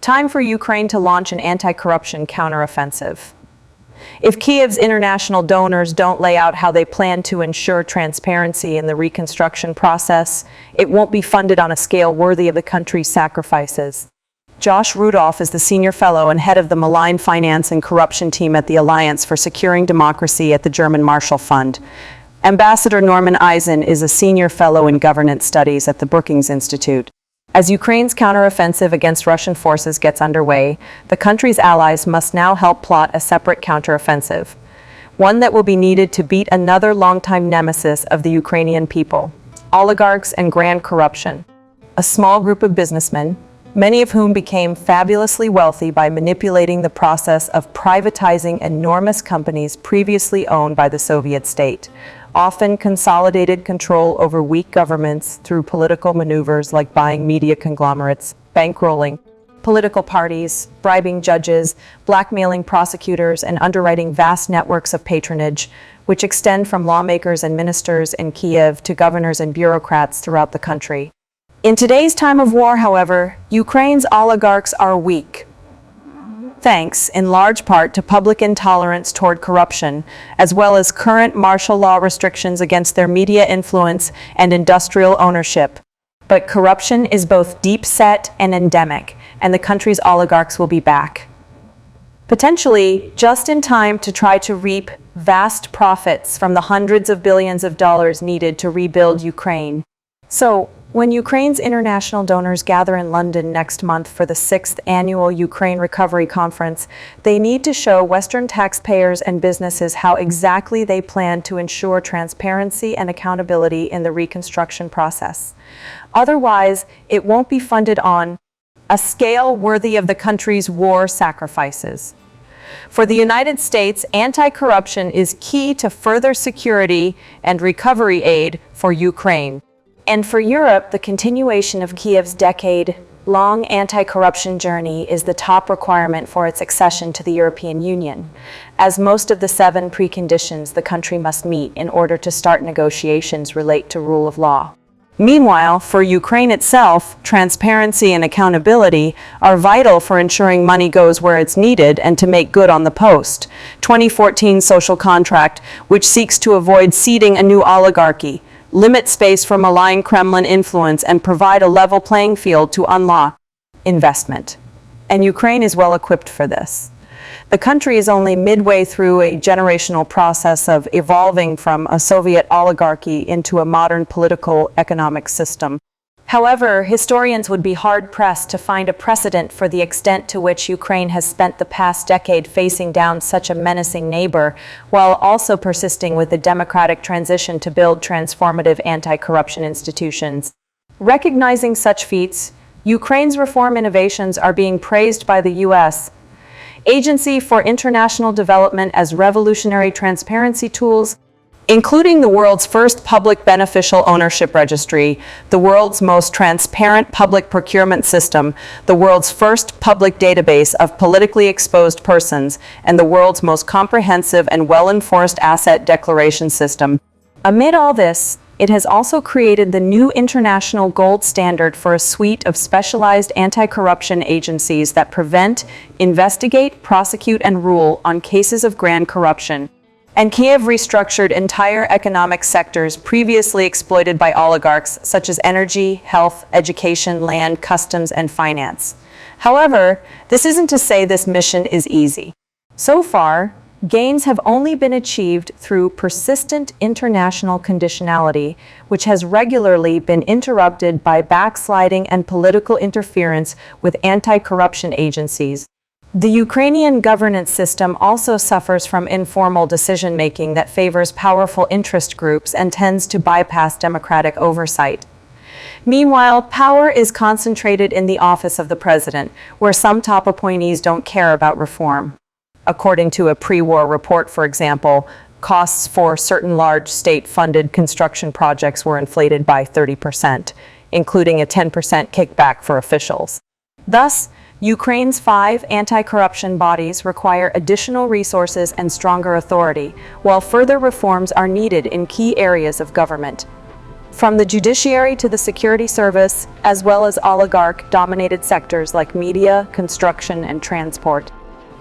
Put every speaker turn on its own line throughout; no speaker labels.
Time for Ukraine to launch an anti-corruption counteroffensive. If Kiev's international donors don't lay out how they plan to ensure transparency in the reconstruction process, it won't be funded on a scale worthy of the country's sacrifices. Josh Rudolph is the senior fellow and head of the malign finance and corruption team at the Alliance for Securing Democracy at the German Marshall Fund. Ambassador Norman Eisen is a senior fellow in governance studies at the Brookings Institute. As Ukraine's counteroffensive against Russian forces gets underway, the country's allies must now help plot a separate counteroffensive, one that will be needed to beat another longtime nemesis of the Ukrainian people, oligarchs and grand corruption. A small group of businessmen, many of whom became fabulously wealthy by manipulating the process of privatizing enormous companies previously owned by the Soviet state, often consolidated control over weak governments through political maneuvers like buying media conglomerates, bankrolling political parties, bribing judges, blackmailing prosecutors, and underwriting vast networks of patronage, which extend from lawmakers and ministers in Kiev to governors and bureaucrats throughout the country. In today's time of war, however, Ukraine's oligarchs are weak, thanks in large part to public intolerance toward corruption, as well as current martial law restrictions against their media influence and industrial ownership. But corruption is both deep-set and endemic, and the country's oligarchs will be back, potentially just in time to try to reap vast profits from the hundreds of billions of dollars needed to rebuild Ukraine. So, when Ukraine's international donors gather in London next month for the 6th annual Ukraine Recovery Conference, they need to show Western taxpayers and businesses how exactly they plan to ensure transparency and accountability in the reconstruction process. Otherwise, it won't be funded on a scale worthy of the country's war sacrifices. For the United States, anti-corruption is key to further security and recovery aid for Ukraine. And for Europe, the continuation of Kiev's decade-long anti-corruption journey is the top requirement for its accession to the European Union, as most of the 7 preconditions the country must meet in order to start negotiations relate to rule of law. Meanwhile, for Ukraine itself, transparency and accountability are vital for ensuring money goes where it's needed and to make good on the post-2014 social contract, which seeks to avoid seeding a new oligarchy, limit space for malign Kremlin influence, and provide a level playing field to unlock investment. And Ukraine is well equipped for this. The country is only midway through a generational process of evolving from a Soviet oligarchy into a modern political economic system. However, historians would be hard-pressed to find a precedent for the extent to which Ukraine has spent the past decade facing down such a menacing neighbor, while also persisting with the democratic transition to build transformative anti-corruption institutions. Recognizing such feats, Ukraine's reform innovations are being praised by the U.S. Agency for International Development as revolutionary transparency tools, including the world's first public beneficial ownership registry, the world's most transparent public procurement system, the world's first public database of politically exposed persons, and the world's most comprehensive and well-enforced asset declaration system. Amid all this, it has also created the new international gold standard for a suite of specialized anti-corruption agencies that prevent, investigate, prosecute, and rule on cases of grand corruption. And Kiev restructured entire economic sectors previously exploited by oligarchs, such as energy, health, education, land, customs, and finance. However, this isn't to say this mission is easy. So far, gains have only been achieved through persistent international conditionality, which has regularly been interrupted by backsliding and political interference with anti-corruption agencies. The Ukrainian governance system also suffers from informal decision-making that favors powerful interest groups and tends to bypass democratic oversight. Meanwhile, power is concentrated in the office of the president, where some top appointees don't care about reform. According to a pre-war report, for example, costs for certain large state-funded construction projects were inflated by 30%, including a 10% kickback for officials. Thus, Ukraine's 5 anti-corruption bodies require additional resources and stronger authority, while further reforms are needed in key areas of government. from the judiciary to the security service, as well as oligarch-dominated sectors like media, construction, and transport.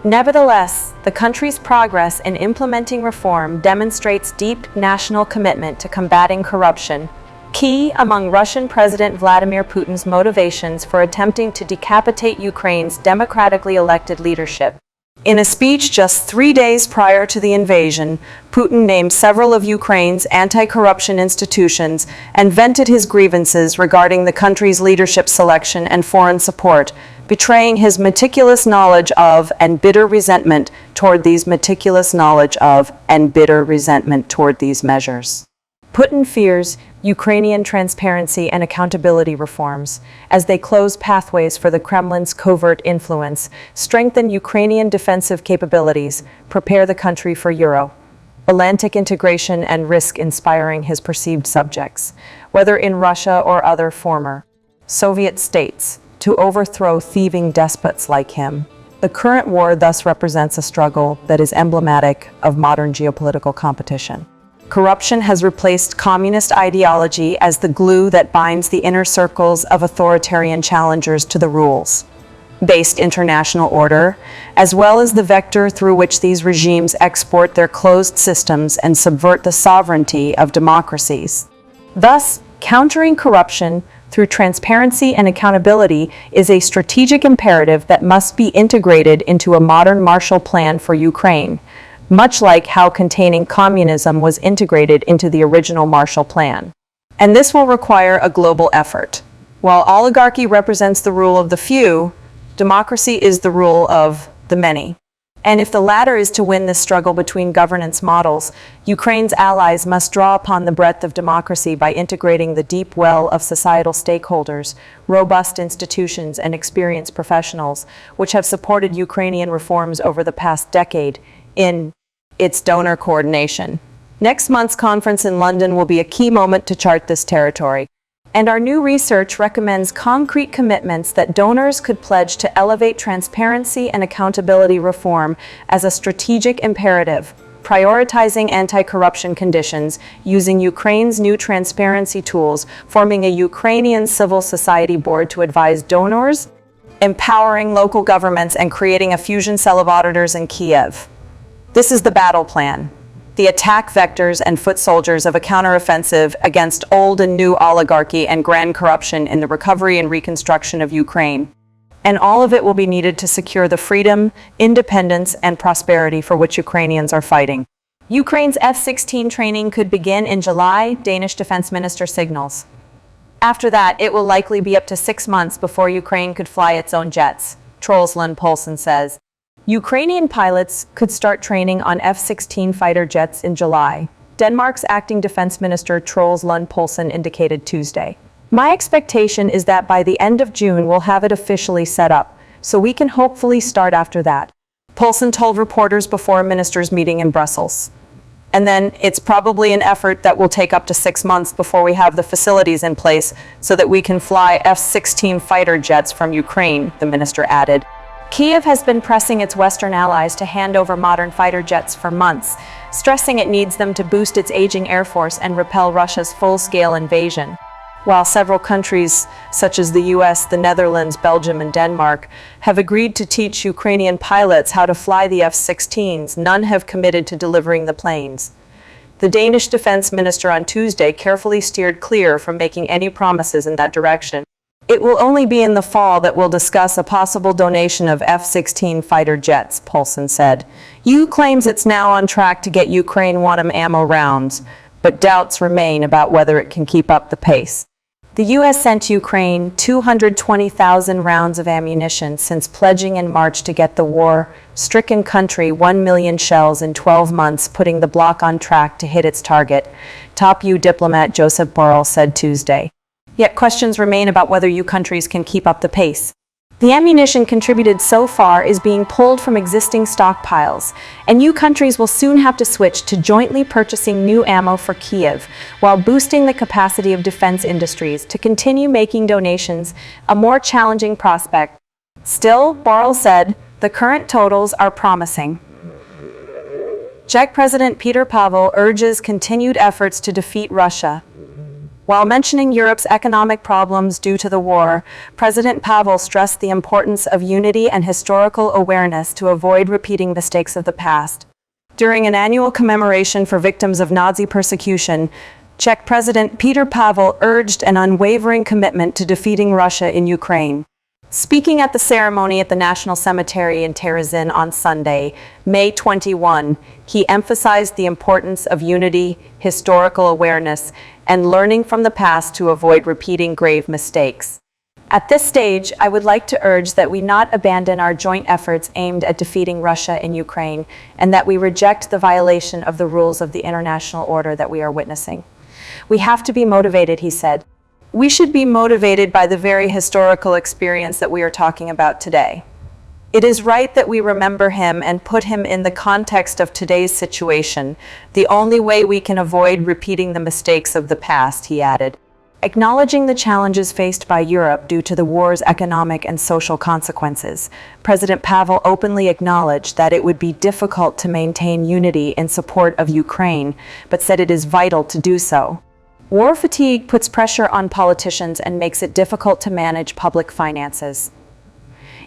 Nevertheless, the country's progress in implementing reform demonstrates deep national commitment to combating corruption, key among Russian President Vladimir Putin's motivations for attempting to decapitate Ukraine's democratically elected leadership. In a speech just 3 days prior to the invasion, Putin named several of Ukraine's anti-corruption institutions and vented his grievances regarding the country's leadership selection and foreign support, betraying his meticulous knowledge of and bitter resentment toward these measures. Putin fears Ukrainian transparency and accountability reforms, as they close pathways for the Kremlin's covert influence, strengthen Ukrainian defensive capabilities, prepare the country for Euro-Atlantic integration, and risk inspiring his perceived subjects, whether in Russia or other former Soviet states, to overthrow thieving despots like him. The current war thus represents a struggle that is emblematic of modern geopolitical competition. Corruption has replaced communist ideology as the glue that binds the inner circles of authoritarian challengers to the rules-based international order, as well as the vector through which these regimes export their closed systems and subvert the sovereignty of democracies. Thus, countering corruption through transparency and accountability is a strategic imperative that must be integrated into a modern Marshall Plan for Ukraine, much like how containing communism was integrated into the original Marshall Plan. And this will require a global effort. While oligarchy represents the rule of the few, democracy is the rule of the many. And if the latter is to win this struggle between governance models, Ukraine's allies must draw upon the breadth of democracy by integrating the deep well of societal stakeholders, robust institutions, and experienced professionals, which have supported Ukrainian reforms over the past decade in its donor coordination. Next month's conference in London will be a key moment to chart this territory. And our new research recommends concrete commitments that donors could pledge to elevate transparency and accountability reform as a strategic imperative, prioritizing anti-corruption conditions, using Ukraine's new transparency tools, forming a Ukrainian civil society board to advise donors, empowering local governments, and creating a fusion cell of auditors in Kiev. This is the battle plan, the attack vectors and foot soldiers of a counteroffensive against old and new oligarchy and grand corruption in the recovery and reconstruction of Ukraine. And all of it will be needed to secure the freedom, independence, and prosperity for which Ukrainians are fighting. Ukraine's F-16 training could begin in July, Danish Defense Minister signals. After that, it will likely be up to 6 months before Ukraine could fly its own jets, Troels Lund Poulsen says. Ukrainian pilots could start training on F-16 fighter jets in July, Denmark's acting defense minister Troels Lund Poulsen indicated Tuesday. My expectation is that by the end of June we'll have it officially set up, so we can hopefully start after that, Poulsen told reporters before a ministers' meeting in Brussels. And then it's probably an effort that will take up to 6 months before we have the facilities in place so that we can fly F-16 fighter jets from Ukraine, the minister added. Kiev has been pressing its Western allies to hand over modern fighter jets for months, stressing it needs them to boost its aging air force and repel Russia's full-scale invasion. While several countries, such as the US, the Netherlands, Belgium, and Denmark, have agreed to teach Ukrainian pilots how to fly the F-16s, none have committed to delivering the planes. The Danish defense minister on Tuesday carefully steered clear from making any promises in that direction. It will only be in the fall that we'll discuss a possible donation of F-16 fighter jets, Poulsen said. EU claims it's now on track to get Ukraine quantum ammo rounds, but doubts remain about whether it can keep up the pace. The U.S. sent Ukraine 220,000 rounds of ammunition since pledging in March to get the war-stricken country 1 million shells in 12 months, putting the bloc on track to hit its target, top EU diplomat Joseph Borrell said Tuesday. Yet questions remain about whether EU countries can keep up the pace. The ammunition contributed so far is being pulled from existing stockpiles, and EU countries will soon have to switch to jointly purchasing new ammo for Kiev, while boosting the capacity of defense industries to continue making donations a more challenging prospect. Still, Borrell said, the current totals are promising. Czech President Petr Pavel urges continued efforts to defeat Russia. While mentioning Europe's economic problems due to the war, President Pavel stressed the importance of unity and historical awareness to avoid repeating mistakes of the past. During an annual commemoration for victims of Nazi persecution, Czech President Petr Pavel urged an unwavering commitment to defeating Russia in Ukraine. Speaking at the ceremony at the National Cemetery in Terezin on Sunday, May 21, he emphasized the importance of unity, historical awareness, and learning from the past to avoid repeating grave mistakes. At this stage, I would like to urge that we not abandon our joint efforts aimed at defeating Russia in Ukraine, and that we reject the violation of the rules of the international order that we are witnessing. We have to be motivated, he said. We should be motivated by the very historical experience that we are talking about today. It is right that we remember him and put him in the context of today's situation, the only way we can avoid repeating the mistakes of the past, he added. Acknowledging the challenges faced by Europe due to the war's economic and social consequences, President Pavel openly acknowledged that it would be difficult to maintain unity in support of Ukraine, but said it is vital to do so. War fatigue puts pressure on politicians and makes it difficult to manage public finances.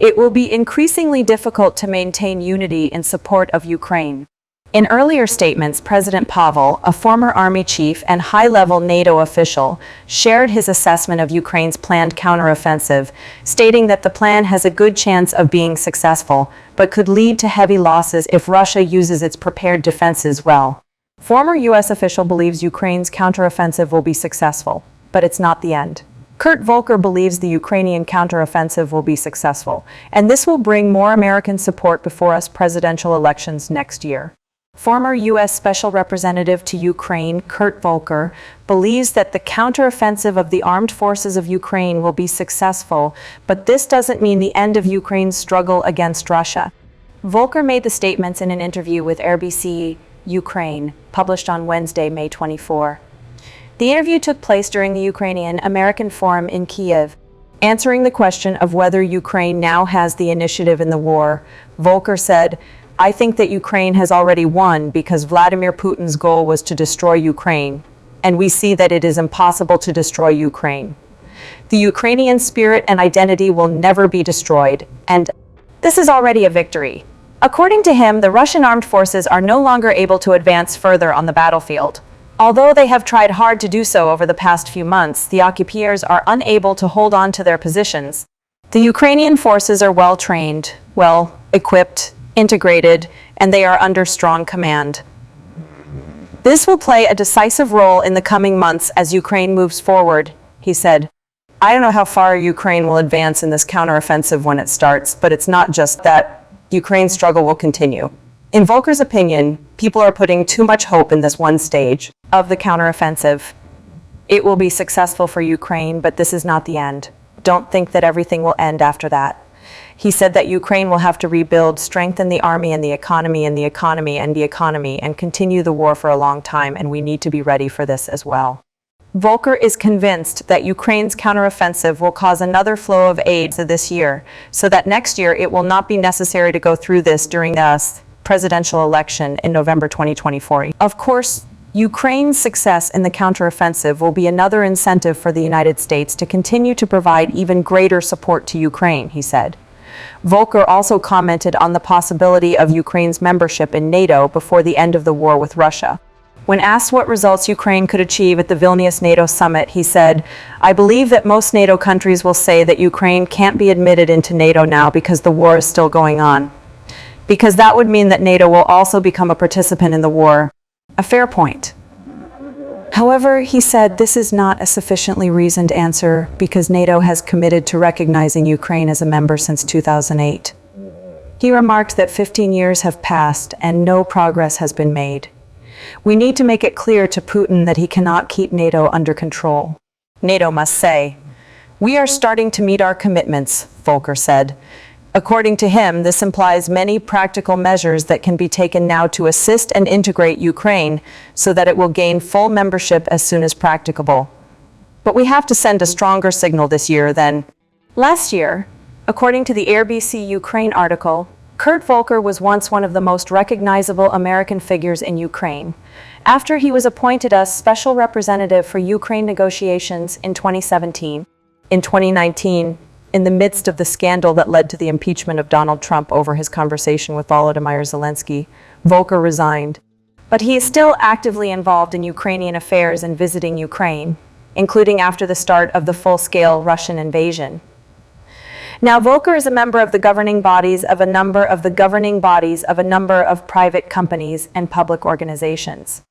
It will be increasingly difficult to maintain unity in support of Ukraine. In earlier statements, President Pavel, a former army chief and high-level NATO official, shared his assessment of Ukraine's planned counteroffensive, stating that the plan has a good chance of being successful, but could lead to heavy losses if Russia uses its prepared defenses well. Former U.S. official believes Ukraine's counteroffensive will be successful, but it's not the end. Kurt Volker believes the Ukrainian counteroffensive will be successful, and this will bring more American support before us presidential elections next year. Former U.S. Special Representative to Ukraine, Kurt Volker, believes that the counteroffensive of the armed forces of Ukraine will be successful, but this doesn't mean the end of Ukraine's struggle against Russia. Volker made the statements in an interview with RBC Ukraine, published on Wednesday, May 24. The interview took place during the Ukrainian-American Forum in Kiev. Answering the question of whether Ukraine now has the initiative in the war, Volker said, "I think that Ukraine has already won because Vladimir Putin's goal was to destroy Ukraine, and we see that it is impossible to destroy Ukraine. The Ukrainian spirit and identity will never be destroyed, and this is already a victory." According to him, the Russian armed forces are no longer able to advance further on the battlefield. Although they have tried hard to do so over the past few months, the occupiers are unable to hold on to their positions. The Ukrainian forces are well-trained, well-equipped, integrated, and they are under strong command. This will play a decisive role in the coming months as Ukraine moves forward, he said. I don't know how far Ukraine will advance in this counteroffensive when it starts, but it's not just that. Ukraine's struggle will continue. In Volker's opinion, people are putting too much hope in this one stage of the counteroffensive. It will be successful for Ukraine, but this is not the end. Don't think that everything will end after that. He said that Ukraine will have to rebuild, strengthen the army and the economy and the economy and the economy, and continue the war for a long time, and we need to be ready for this as well. Volker is convinced that Ukraine's counteroffensive will cause another flow of aid this year, so that next year it will not be necessary to go through this during the presidential election in November 2024. Of course, Ukraine's success in the counteroffensive will be another incentive for the United States to continue to provide even greater support to Ukraine, he said. Volker also commented on the possibility of Ukraine's membership in NATO before the end of the war with Russia. When asked what results Ukraine could achieve at the Vilnius NATO summit, he said, "I believe that most NATO countries will say that Ukraine can't be admitted into NATO now because the war is still going on. Because that would mean that NATO will also become a participant in the war." A fair point. However, he said this is not a sufficiently reasoned answer because NATO has committed to recognizing Ukraine as a member since 2008. He remarked that 15 years have passed and no progress has been made. We need to make it clear to Putin that he cannot keep NATO under control. NATO must say, "We are starting to meet our commitments," Volker said. According to him, this implies many practical measures that can be taken now to assist and integrate Ukraine so that it will gain full membership as soon as practicable. But we have to send a stronger signal this year than last year. According to the RBC Ukraine article, Kurt Volker was once one of the most recognizable American figures in Ukraine. After he was appointed as special representative for Ukraine negotiations in 2017, in 2019, in the midst of the scandal that led to the impeachment of Donald Trump over his conversation with Volodymyr Zelensky, Volker resigned. But he is still actively involved in Ukrainian affairs and visiting Ukraine, including after the start of the full-scale Russian invasion. Now, Volker is a member of the governing bodies of a number of private companies and public organizations.